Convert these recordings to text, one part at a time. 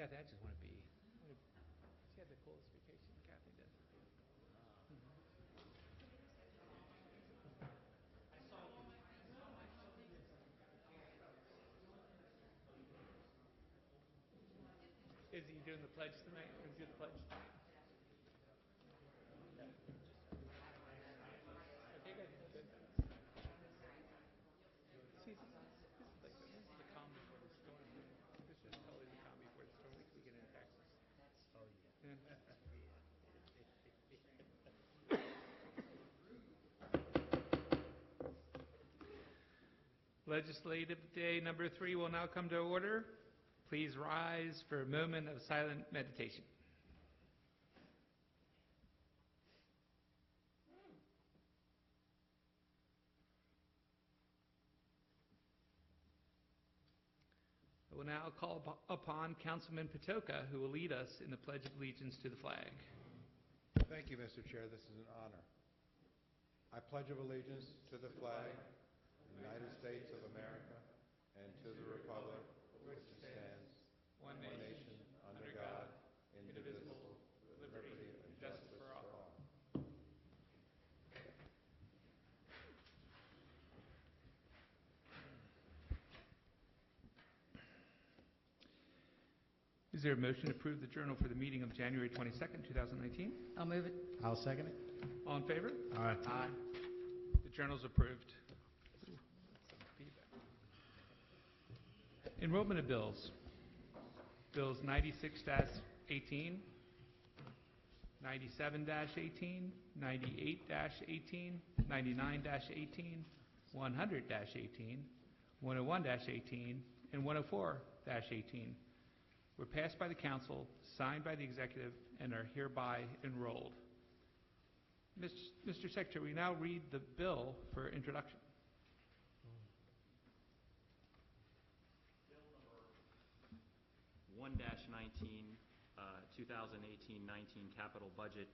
Kathy, I just want to be. She had the coolest vacation. Kathy did. Is he doing the pledge tonight? Or do the pledge tonight? Okay, good. Good. See, this is the calm before the storm. This is totally the calm before the storm. We get in Texas. Oh, yeah. Legislative Day number 3 will now come to order. Please rise for a moment of silent meditation. I will now call upon Councilman Patoka, who will lead us in the Pledge of Allegiance to the flag. Thank you, Mr. Chair. This is an honor. I pledge of allegiance to the flag of the United States of America and to the republic which stands one nation under God, indivisible, with liberty and justice for all. Is there a motion to approve the journal for the meeting of January 22nd, 2019? I'll move it. I'll second it. All in favor? Aye. Aye. The journal's approved. Enrollment of bills. Bills 96-18, 97-18, 98-18, 99-18, 100-18, 101-18, and 104-18 were passed by the council, signed by the executive, and are hereby enrolled. Mr. Secretary, we now read the bill for introduction. Bill number 1-19, 2018-19 capital budget,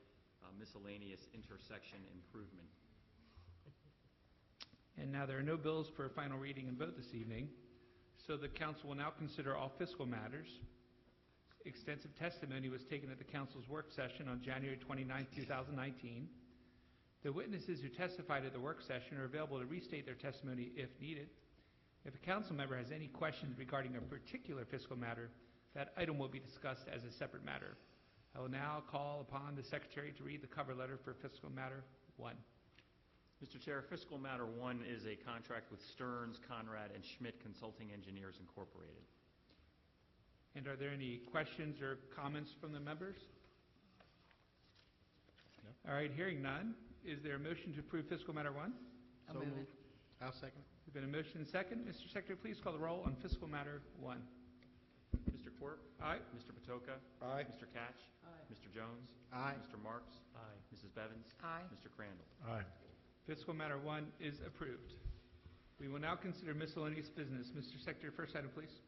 miscellaneous intersection improvement. And now there are no bills for final reading and vote this evening, so the council will now consider all fiscal matters. Extensive testimony was taken at the council's work session on January 29, 2019. The witnesses who testified at the work session are available to restate their testimony if needed. If a council member has any questions regarding a particular fiscal matter, that item will be discussed as a separate matter. I will now call upon the Secretary to read the cover letter for fiscal matter 1. Mr. Chair, fiscal matter 1 is a contract with Stearns, Conrad, and Schmidt Consulting Engineers Incorporated. And are there any questions or comments from the members? No. All right, hearing none. Is there a motion to approve fiscal matter 1? I'll move it. I'll second it. There's been a motion and second. Mr. Secretary, please call the roll on fiscal matter 1. Mr. Quirk? Aye. Mr. Patoka? Aye. Mr. Catch? Aye. Mr. Jones? Aye. Mr. Marks? Aye. Mrs. Bevins? Aye. Mr. Crandall? Aye. Fiscal matter 1 is approved. We will now consider miscellaneous business. Mr. Secretary, first item, please.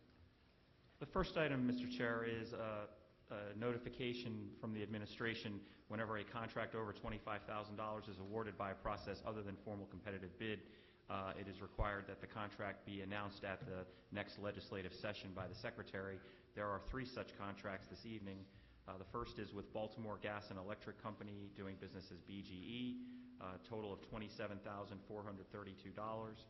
The first item, Mr. Chair, is a notification from the administration whenever a contract over $25,000 is awarded by a process other than formal competitive bid. It is required that the contract be announced at the next legislative session by the Secretary. There are 3 such contracts this evening. The first is with Baltimore Gas and Electric Company, doing business as BGE, a total of $27,432.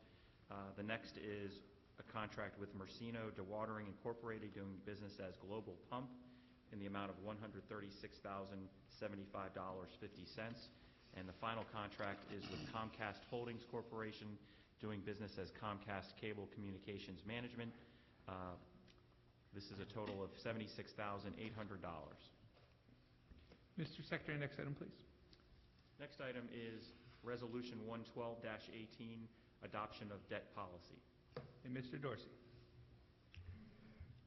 The next is a contract with Mercino Dewatering Incorporated, doing business as Global Pump, in the amount of $136,075.50. And the final contract is with Comcast Holdings Corporation, doing business as Comcast Cable Communications Management. This is a total of $76,800. Mr. Secretary, next item, please. Next item is Resolution 112-18, adoption of debt policy. And Mr. Dorsey.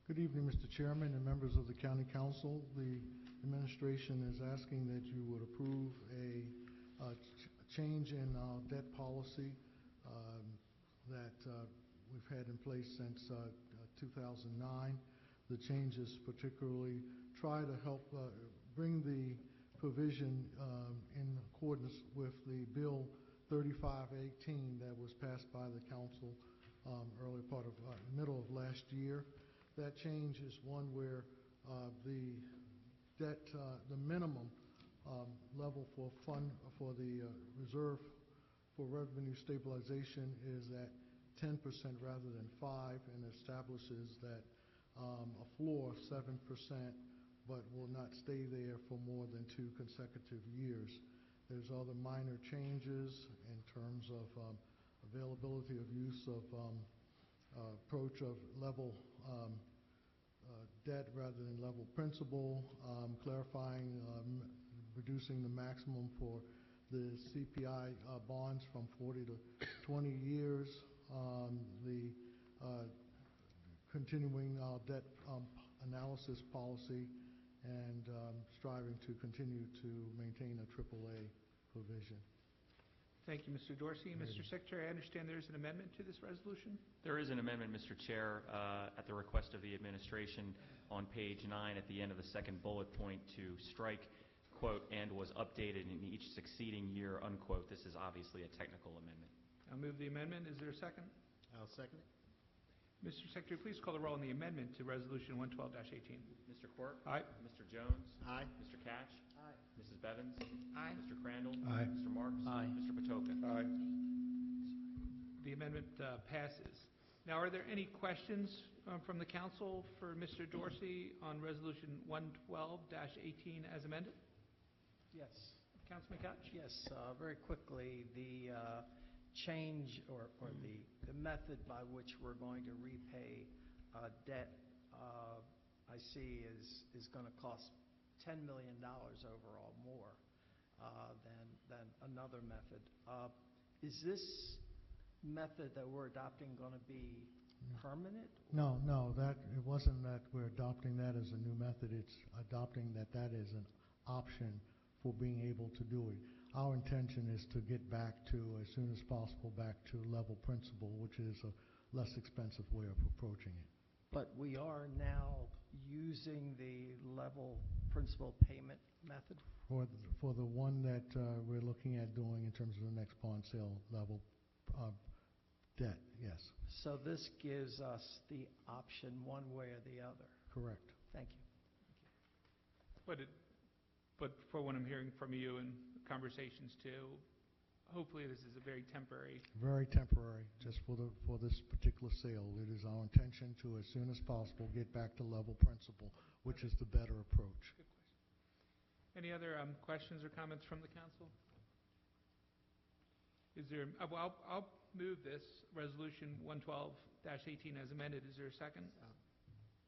Good evening, Mr. Chairman and members of the County Council. The administration is asking that you would approve a change in debt policy that we've had in place since 2009. The changes particularly try to help bring the provision in accordance with the Bill 3518 that was passed by the Council middle of last year. That change is one where The debt, the minimum level for the reserve for revenue stabilization is at 10% rather than 5, and establishes that a floor of 7%, but will not stay there for more than 2 consecutive years. There's other minor changes in terms of availability of use of approach of level debt rather than level principal, clarifying, reducing the maximum for the CPI bonds from 40 to 20 years, the continuing our debt analysis policy, and striving to continue to maintain a AAA provision. Thank you, Mr. Dorsey. Mr. Secretary, I understand there is an amendment to this resolution? There is an amendment, Mr. Chair, at the request of the administration on page 9 at the end of the second bullet point to strike, quote, "and was updated in each succeeding year," unquote. This is obviously a technical amendment. I'll move the amendment. Is there a second? I'll second it. Mr. Secretary, please call the roll on the amendment to Resolution 112-18. Mr. Quirk? Aye. Mr. Jones? Aye. Mr. Catch? Aye. Mrs. Bevins? Aye. Mr. Crandall? Aye. Mr. Marks? Aye. Mr. Patoka? Aye. The amendment passes. Now, are there any questions from the council for Mr. Dorsey on Resolution 112-18 as amended? Yes. Councilman Couch? Yes, very quickly, the change or the method by which we're going to repay debt, I see is going to cost $10 million overall more than another method. Is this method that we're adopting going to be permanent? No, it wasn't that we're adopting that as a new method. It's adopting that is an option for being able to do it. Our intention is to get back to, as soon as possible, back to level principal, which is a less expensive way of approaching it. But we are now using the level principal payment method? For the one that we're looking at doing in terms of the next bond sale level debt, yes. So this gives us the option one way or the other? Correct. Thank you. But for what I'm hearing from you and conversations too, hopefully this is a very temporary. Very temporary, just for this particular sale. It is our intention to, as soon as possible, get back to level principal, which is the better approach. Good question. Any other questions or comments from the council? Is there? I'll move this resolution 112-18 as amended. Is there a second?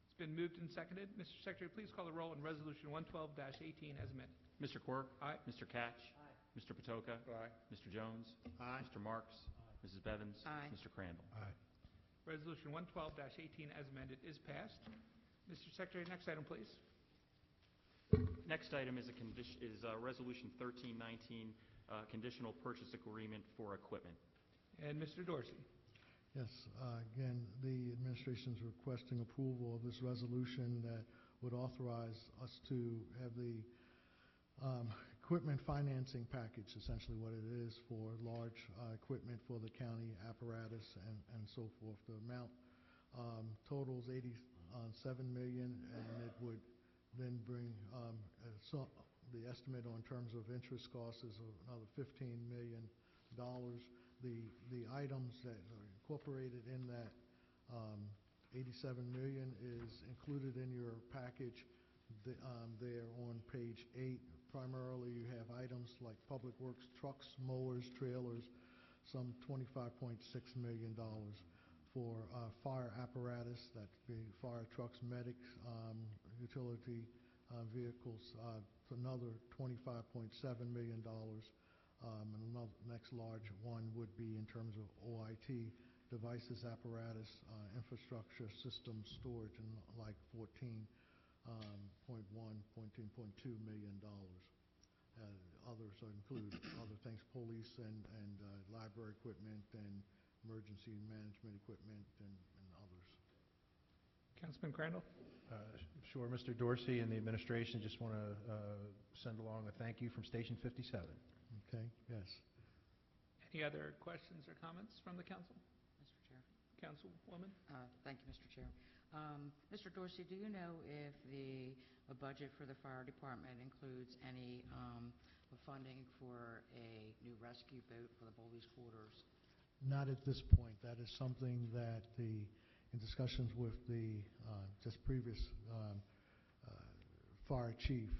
It's been moved and seconded. Mr. Secretary, please call the roll on resolution 112-18 as amended. Mr. Quirk? Aye. Mr. Catch? Aye. Mr. Patoka? Aye. Mr. Jones? Aye. Mr. Marks? Mrs. Bevins? Aye. Mr. Crandall? Aye. Resolution 112-18 as amended is passed. Mr. Secretary, next item, please. Next item is Resolution 1319, conditional purchase agreement for equipment. And Mr. Dorsey. Yes, again, the administration is requesting approval of this resolution that would authorize us to have the equipment financing package, essentially what it is for large equipment for the county apparatus and so forth. The amount totals $87 million, and it would then bring the estimate on terms of interest costs is another $15 million. The items that are incorporated in that $87 million is included in your package there on page 8. Primarily, you have items like public works, trucks, mowers, trailers, some $25.6 million. For fire apparatus, that be fire trucks, medics, utility vehicles, another $25.7 million. And another next large one would be in terms of OIT, devices, apparatus, infrastructure, systems, storage, and like $14.2 million. Others include other things, police and library equipment and emergency management equipment and others. Councilman Crandall. Sure, Mr. Dorsey and the administration just want to send along a thank you from Station 57. Okay, yes. Any other questions or comments from the council? Mr. Chair. Councilwoman? Thank you, Mr. Chair. Mr. Dorsey, do you know if the budget for the fire department includes any funding for a new rescue boat for the Bowlby's quarters? Not at this point. That is something that in discussions with the just previous fire chief,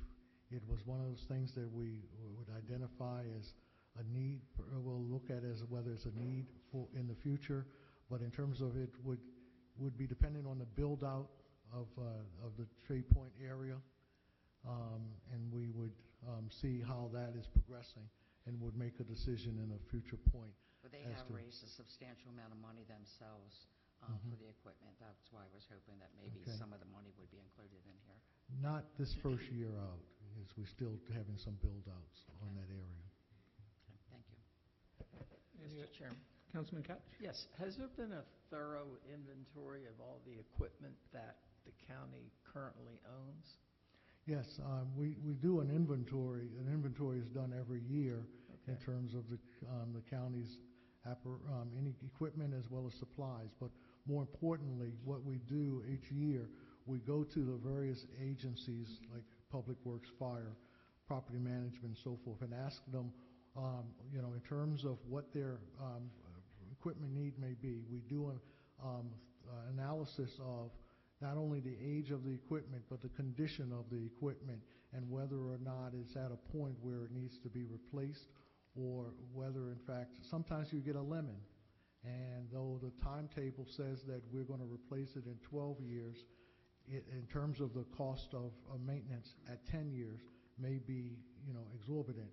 it was one of those things that we would identify as a need. We'll look at as whether it's a need for in the future, but in terms of it would be dependent on the build out of the Trade Point area, and we would see how that is progressing and would make a decision in a future point. But they have raised a substantial amount of money themselves for the equipment. That's why I was hoping that maybe some of the money would be included in here. Not this first year out, as we're still having some build-outs on that area. Okay, thank you. Mr. Chairman. Councilman Couch? Yes. Has there been a thorough inventory of all the equipment that the county currently owns? Yes, we do an inventory. An inventory is done every year in terms of the county's any equipment as well as supplies. But more importantly, what we do each year, we go to the various agencies like Public Works, Fire, Property Management, and so forth, and ask them, in terms of what their equipment need may be. We do an analysis of not only the age of the equipment, but the condition of the equipment and whether or not it's at a point where it needs to be replaced, or whether, in fact, sometimes you get a lemon. And though the timetable says that we're going to replace it in 12 years, in terms of the cost of maintenance at 10 years may be, exorbitant.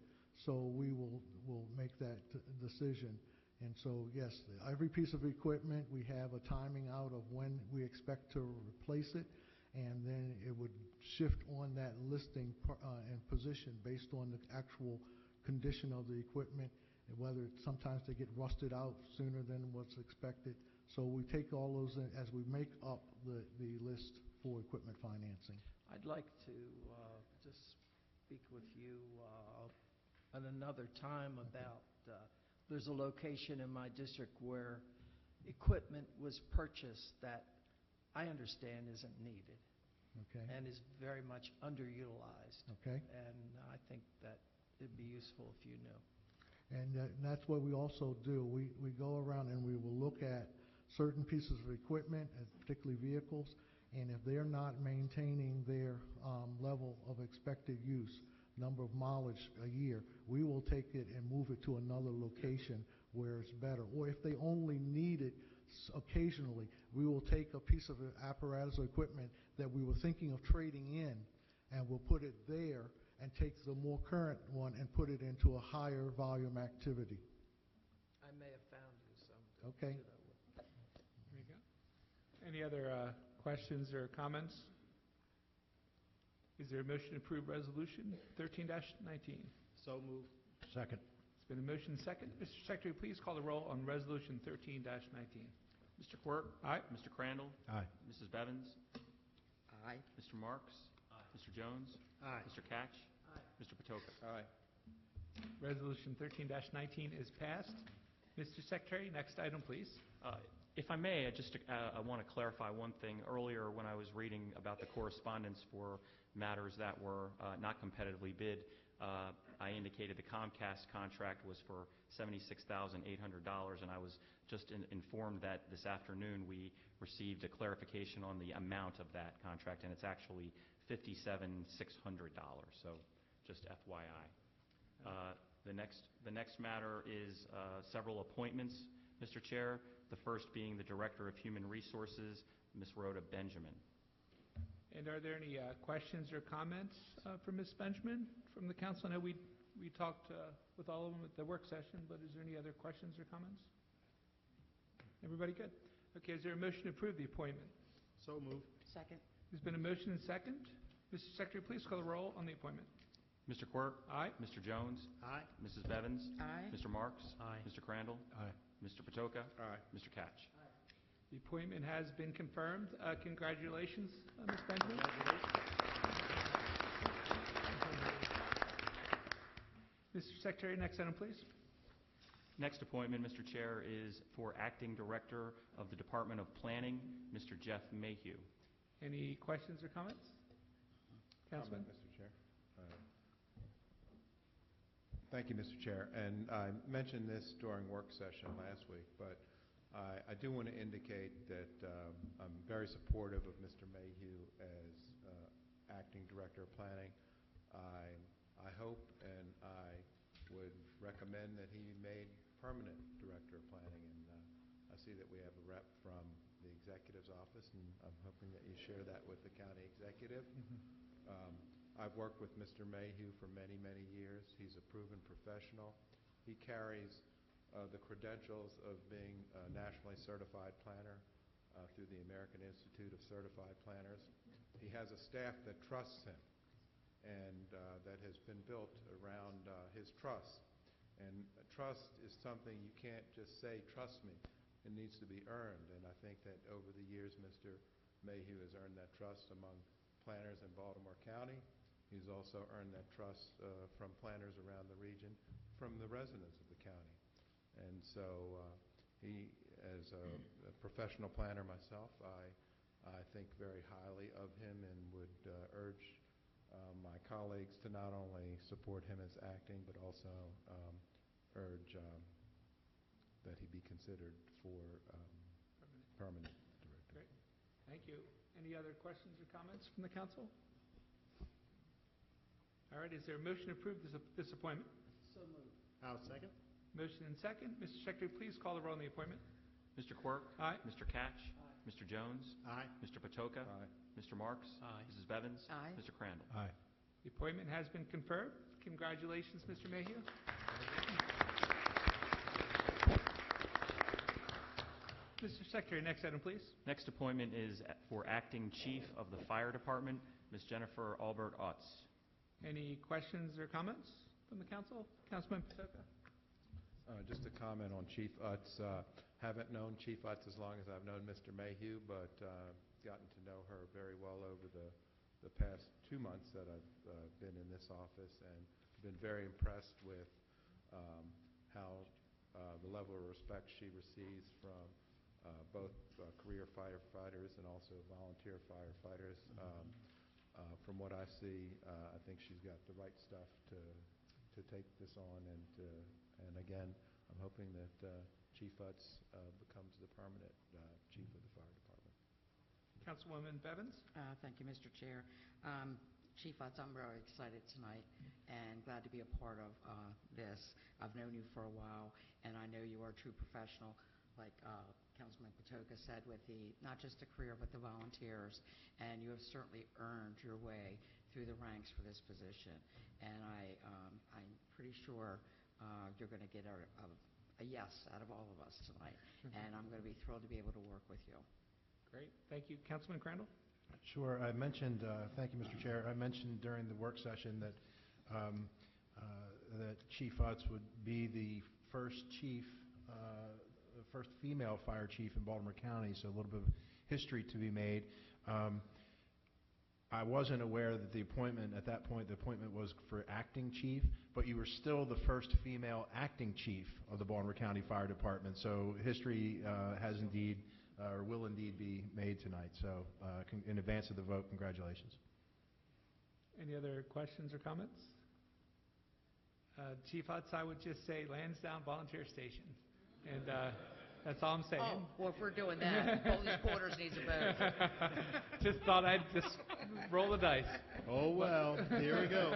So we will make that decision. And so, yes, every piece of equipment, we have a timing out of when we expect to replace it, and then it would shift on that listing and position based on the actual condition of the equipment, and whether sometimes they get rusted out sooner than what's expected. So we take all those in as we make up the list for equipment financing. I'd like to just speak with you at another time about there's a location in my district where equipment was purchased that I understand isn't needed and is very much underutilized. And I think that it'd be useful if you knew. And that's what we also do. We go around and we will look at certain pieces of equipment, particularly vehicles, and if they're not maintaining their level of expected use, number of mileage a year, we will take it and move it to another location where it's better. Or if they only need it occasionally, we will take a piece of apparatus or equipment that we were thinking of trading in, and we'll put it there and take the more current one and put it into a higher volume activity. I may have found you some. Okay. There you go. Any other questions or comments? Is there a motion to approve Resolution 13-19? So moved. Second. It's been a motion second. Mr. Secretary, please call the roll on Resolution 13-19. Mr. Quirk? Aye. Mr. Crandall? Aye. Mrs. Bevins? Aye. Mr. Marks? Mr. Jones? Aye. Mr. Catch? Mr. Patoka? Aye. Resolution 13-19 is passed. Mr. Secretary, next item, please. If I may, I want to clarify one thing. Earlier, when I was reading about the correspondence for matters that were not competitively bid, I indicated the Comcast contract was for $76,800, and I was just informed that this afternoon we received a clarification on the amount of that contract, and it's actually $57,600. So, just FYI. The next matter is several appointments, Mr. Chair. The first being the Director of Human Resources, Ms. Rhoda Benjamin. And are there any questions or comments for Ms. Benjamin from the council? I know we talked with all of them at the work session, but is there any other questions or comments? Everybody good? Okay, is there a motion to approve the appointment? So moved. Second. There's been a motion and second. Mr. Secretary, please call the roll on the appointment. Mr. Quirk? Aye. Mr. Jones? Aye. Mrs. Bevins? Aye. Mr. Marks? Aye. Mr. Crandall? Aye. Mr. Patoka? Aye. Mr. Catch? The appointment has been confirmed. Congratulations, Ms. Benjamin. Mr. Secretary, next item, please. Next appointment, Mr. Chair, is for Acting Director of the Department of Planning, Mr. Jeff Mayhew. Any questions or comments? Councilman? Comment, Mr. Chair. Thank you, Mr. Chair. And I mentioned this during work session last week, but I do want to indicate that I'm very supportive of Mr. Mayhew as Acting Director of Planning. I hope and I would recommend that he be made permanent Director of Planning. And I see that we have a rep from the Executive's office, and I'm hoping that you share that with the County Executive. I've worked with Mr. Mayhew for many, many years. He's a proven professional. He carries the credentials of being a nationally certified planner through the American Institute of Certified Planners. He has a staff that trusts him and that has been built around his trust. And trust is something you can't just say, trust me. It needs to be earned. And I think that over the years, Mr. Mayhew has earned that trust among planners in Baltimore County. He's also earned that trust from planners around the region, from the residents of the county. And so he, as a professional planner myself, I think very highly of him and would urge my colleagues to not only support him as acting, but also urge that he be considered for permanent director. Great. Thank you. Any other questions or comments from the council? All right, is there a motion to approve this appointment? So moved. I'll second. Motion and second. Mr. Secretary, please call the roll on the appointment. Mr. Quirk? Aye. Mr. Catch? Mr. Jones? Aye. Mr. Patoka? Aye. Mr. Marks? Aye. Mrs. Bevins? Aye. Mr. Crandall? Aye. The appointment has been confirmed. Congratulations, Mr. Mayhew. Mr. Secretary, next item, please. Next appointment is for Acting Chief of the Fire Department, Ms. Jennifer Albert Otts. Any questions or comments from the council? Councilman Patoka? Just a comment on Chief Utz. Haven't known Chief Utz as long as I've known Mr. Mayhew, but gotten to know her very well over the past 2 months that I've been in this office, and been very impressed with how the level of respect she receives from both career firefighters and also volunteer firefighters. From what I see, I think she's got the right stuff to take this on, and again, I'm hoping that Chief Utz becomes the permanent chief of the fire department. Councilwoman Bevins? Thank you, Mr. Chair. Chief Utz, I'm very excited tonight and glad to be a part of this. I've known you for a while, and I know you are a true professional, like Councilman Patoka said, with not just the career, but the volunteers, and you have certainly earned your way through the ranks for this position. And I'm pretty sure you're going to get a yes out of all of us tonight, and I'm going to be thrilled to be able to work with you. Great. Thank you. Councilman Crandall? Sure. I mentioned, thank you, Mr. Chair. I mentioned during the work session that that Chief Utz would be the first first female fire chief in Baltimore County, so a little bit of history to be made. I wasn't aware that the appointment, at that point, the appointment was for acting chief, but you were still the first female acting chief of the Baltimore County Fire Department, so history has indeed, or will indeed be made tonight. So in advance of the vote, congratulations. Any other questions or comments? Chief Utz, I would just say Lansdowne Volunteer Station. And that's all I'm saying. Oh, well, if we're doing that, Police Quarters needs a vote. Just thought I'd just roll the dice. Oh, well, here we go.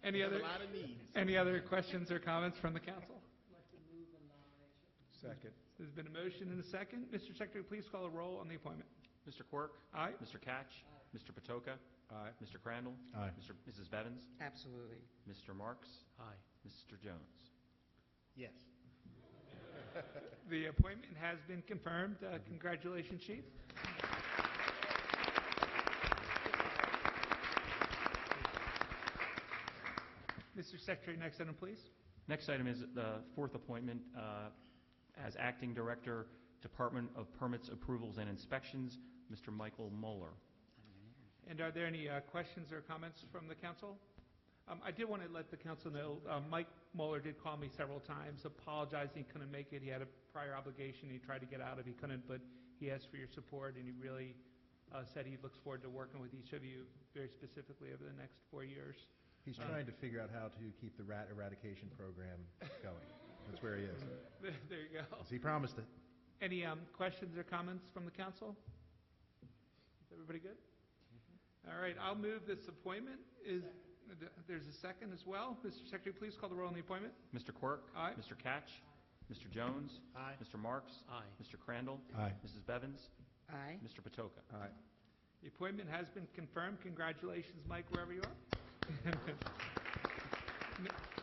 Any other A lot of needs. Any other questions or comments from the council? Second. There's been a motion and a second. Mr. Secretary, please call a roll on the appointment. Mr. Quirk? Aye. Mr. Catch? Mr. Patoka? Aye. Mr. Crandall? Aye. Mrs. Bevins? Absolutely. Mr. Marks? Aye. Mr. Jones? Yes. The appointment has been confirmed. Congratulations, Chief. Mr. Secretary, next item, please. Next item is the fourth appointment as Acting Director, Department of Permits, Approvals, and Inspections, Mr. Michael Moeller. And are there any questions or comments from the council? I did want to let the council know, Mike Mueller did call me several times, apologizing he couldn't make it. He had a prior obligation he tried to get out of. He couldn't, but he asked for your support, and he really said he looks forward to working with each of you very specifically over the next 4 years. He's trying to figure out how to keep the rat eradication program going. That's where he is. There you go. He promised it. Any questions or comments from the council? Is everybody good? All right, I'll move this appointment. There's a second as well. Mr. Secretary, please call the roll on the appointment. Mr. Quirk? Aye. Mr. Catch? Mr. Jones? Aye. Mr. Marks? Aye. Mr. Crandall? Aye. Mrs. Bevins? Aye. Mr. Patoka? Aye. The appointment has been confirmed. Congratulations, Mike, wherever you are.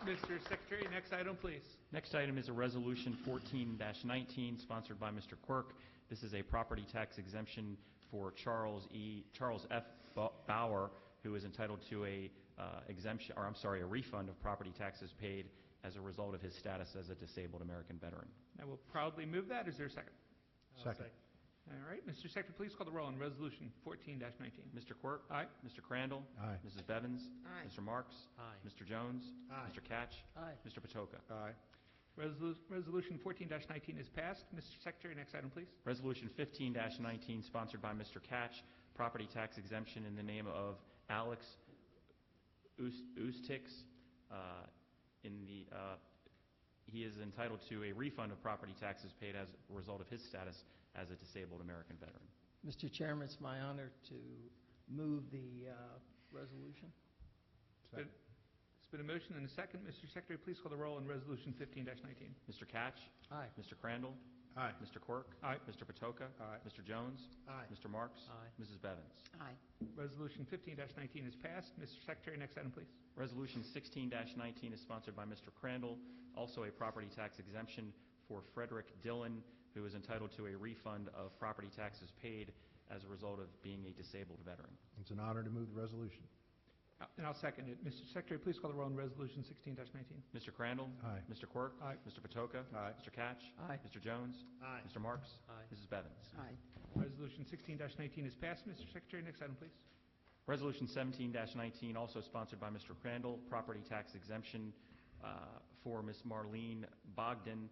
Mr. Secretary, next item, please. Next item is a Resolution 14-19, sponsored by Mr. Quirk. This is a property tax exemption for Charles F. Bauer, who is entitled to a a refund of property taxes paid as a result of his status as a disabled American veteran. I will proudly move that. Is there a second? Second. All right, Mr. Secretary, please call the roll on Resolution 14-19. Mr. Quirk? Aye. Mr. Crandall? Aye. Mrs. Bevins? Aye. Mr. Marks? Aye. Mr. Jones? Aye. Mr. Catch? Aye. Mr. Patoka? Aye. Resolution 14-19 is passed. Mr. Secretary, next item, please. Resolution 15-19, sponsored by Mr. Catch, property tax exemption in the name of Alex Ustix. He is entitled to a refund of property taxes paid as a result of his status as a disabled American veteran. Mr. Chairman, it's my honor to move the resolution. It's been a motion and a second. Mr. Secretary, please call the roll on Resolution 15-19. Mr. Catch? Aye. Mr. Crandall? Aye. Mr. Quirk? Aye. Mr. Patoka? Aye. Mr. Jones? Aye. Mr. Marks? Aye. Mrs. Bevins? Aye. Resolution 15-19 is passed. Mr. Secretary, next item, please. Resolution 16-19 is sponsored by Mr. Crandall, also a property tax exemption for Frederick Dillon, who is entitled to a refund of property taxes paid as a result of being a disabled veteran. It's an honor to move the resolution. And I'll second it. Mr. Secretary, please call the roll on Resolution 16-19. Mr. Crandall? Aye. Mr. Quirk? Aye. Mr. Patoka? Aye. Mr. Catch? Aye. Mr. Jones? Aye. Mr. Marks? Aye. Mrs. Bevins? Aye. Resolution 16-19 is passed. Mr. Secretary, next item, please. Resolution 17-19, also sponsored by Mr. Crandall, property tax exemption for Ms. Marlene Bogdan,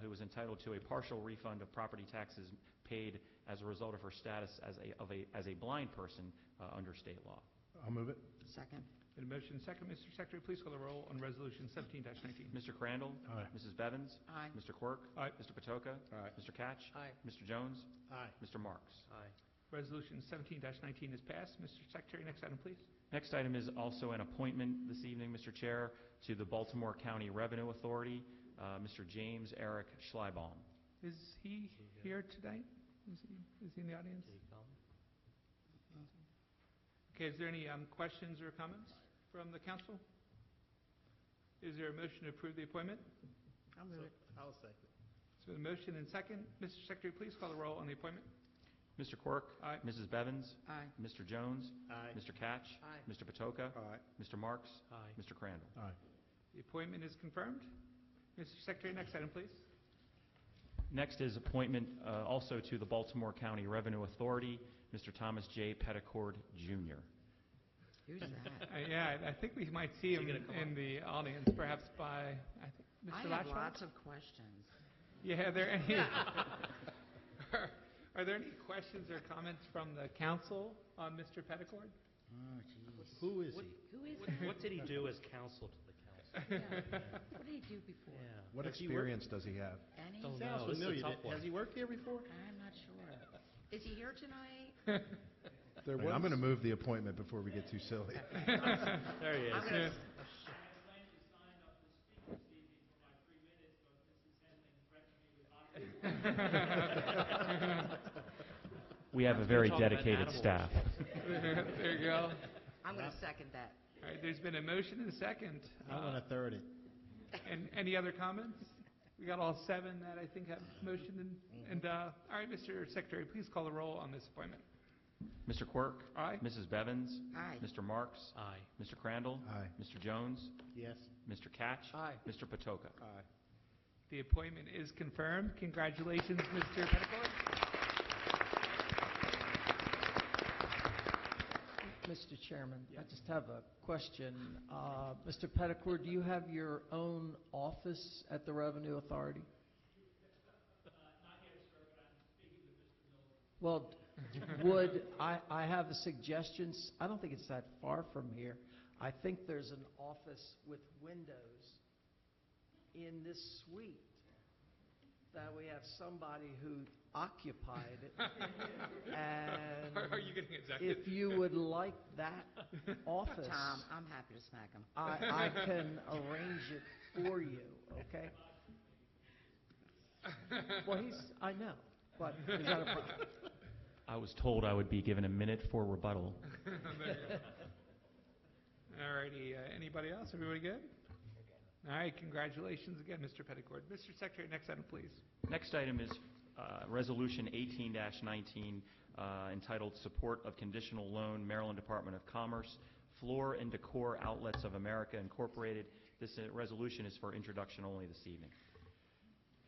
who is entitled to a partial refund of property taxes paid as a result of her status as a blind person under state law. I'll move it. Second. Been a motion and second. Mr. Secretary, please call the roll on Resolution 17-19. Mr. Crandall? Aye. Mrs. Bevins? Aye. Mr. Quirk? Aye. Mr. Patoka? Aye. Mr. Catch? Aye. Mr. Jones? Aye. Mr. Marks? Aye. Resolution 17-19 is passed. Mr. Secretary, next item, please. Next item is also an appointment this evening, Mr. Chair, to the Baltimore County Revenue Authority, Mr. James Eric Schleibaum. Is he here tonight? Is he in the audience? Okay, is there any questions or comments from the council? Is there a motion to approve the appointment? I'll move it. I'll second. It's been a motion and second. Mr. Secretary, please call the roll on the appointment. Mr. Quirk? Aye. Mrs. Bevins? Aye. Mr. Jones? Aye. Mr. Catch? Aye. Mr. Patoka? Aye. Mr. Marks? Aye. Mr. Crandall? Aye. The appointment is confirmed. Mr. Secretary, next item, please. Next is appointment also to the Baltimore County Revenue Authority, Mr. Thomas J. Petticord, Jr. Who's that? Yeah, I think we might see him in the audience, perhaps by, I think, Mr. I have Latchford? lots of questions. Yeah, are there any, are there any questions or comments from the council on Mr. Petticord? Oh, jeez. Who is he? Who is that? What did he do as counsel to the council? Yeah. What did he do before? Yeah. What Has he worked- experience does he have? Any? Don't I'm know. This is a familiar. tough one. Has he worked here before? not sure. Is he here tonight? There All right, I'm going to move the appointment before we get too silly. There he is. I'm gonna, We have a very dedicated staff. There you go. I'm gonna second that. All right, there's been a motion and a second. I'm going to third it. And any other comments? We got all seven that I think have motioned all right, Mr. Secretary, please call the roll on this appointment. Mr. Quirk? Aye. Mrs. Bevins? Aye. Mr. Marks? Aye. Mr. Crandall? Aye. Mr. Jones? Yes. Mr. Catch? Aye. Mr. Patoka? Aye. The appointment is confirmed. Congratulations, Mr. Petticord. Mr. Chairman, I just have a question. Mr. Petticord, do you have your own office at the Revenue Authority? Well, I have a suggestion. I don't think it's that far from here. I think there's an office with windows in this suite that we have somebody who occupied it. And Are you getting exactly? if you would like that office, Tom, I'm happy to smack him. I can arrange it for you, okay? Well, I know, but is that a problem? I was told I would be given a minute for rebuttal. All righty, anybody else? Everybody good? All right, congratulations again, Mr. Petticord. Mr. Secretary, next item, please. Next item is Resolution 18-19, entitled Support of Conditional Loan, Maryland Department of Commerce, Floor and Decor Outlets of America, Incorporated. This resolution is for introduction only this evening.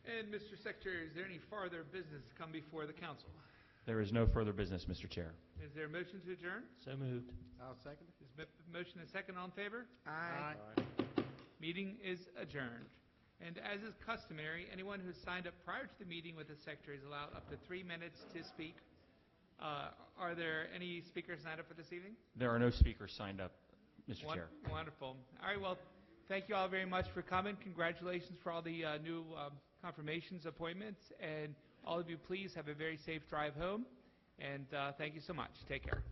And Mr. Secretary, is there any farther business to come before the council? There is no further business, Mr. Chair. Is there a motion to adjourn? So moved. I'll second it. Is motion and second all in favor? Aye. Meeting is adjourned. And as is customary, anyone who signed up prior to the meeting with the Secretary is allowed up to 3 minutes to speak. Are there any speakers signed up for this evening? There are no speakers signed up, Mr. Chair. Wonderful. All right, well, thank you all very much for coming. Congratulations for all the new confirmations, appointments, and all of you, please have a very safe drive home. And thank you so much. Take care.